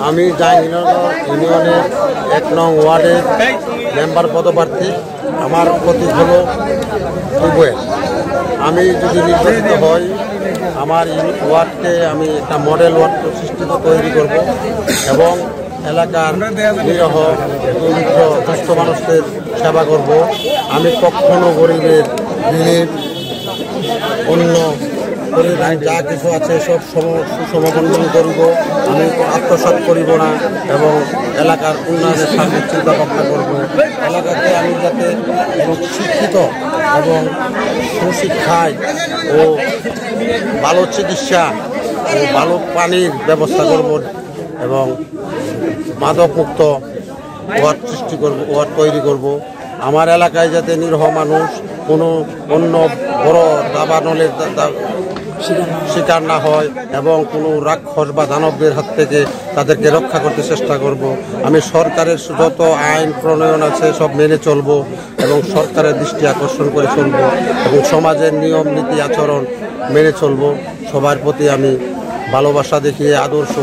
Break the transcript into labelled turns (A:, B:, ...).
A: আমি জাহাঙ্গীরনগর ইউনিয়নের ১ নং ওয়ার্ডের মেম্বার পদপ্রার্থী। আমার প্রতীক হলো টিউবওয়েল। আমি যদি নির্বাচিত হই, আমার ওয়ার্ডকে আমি একটা মডেল ওয়ার্ড তৈরি করব এবং এলাকার নিরহ দরিদ্র দুস্থ মানুষদের সেবা করব। আমি কখনো গরিবের ঋণের অন্য যা কিছু আছে সব সুসমবন্টন করব। আমি আত্মসাৎ করিব না এবং এলাকার উন্নয়নের সার্বিক চিন্তা ভাবনা করব। এলাকাকে আমি যাতে শিক্ষিত এবং সুশিক্ষায় ও ভালো চিকিৎসা ও ভালো পানির ব্যবস্থা করব এবং মাদকমুক্ত ওয়ার্ড সৃষ্টি করব, ওয়ার্ড তৈরি করব। আমার এলাকায় যাতে নিরহ মানুষ কোনো অন্য বড় দাবানলের শিকার না হয় এবং কোনো রাক্ষস বা দানবদের হাত থেকে তাদেরকে রক্ষা করতে চেষ্টা করব। আমি সরকারের যত আইন প্রণয়ন আছে সব মেনে চলব এবং সরকারের দৃষ্টি আকর্ষণ করে চলব এবং সমাজের নিয়ম নীতি আচরণ মেনে চলব। সবার প্রতি আমি ভালোবাসা দেখিয়ে আদর্শ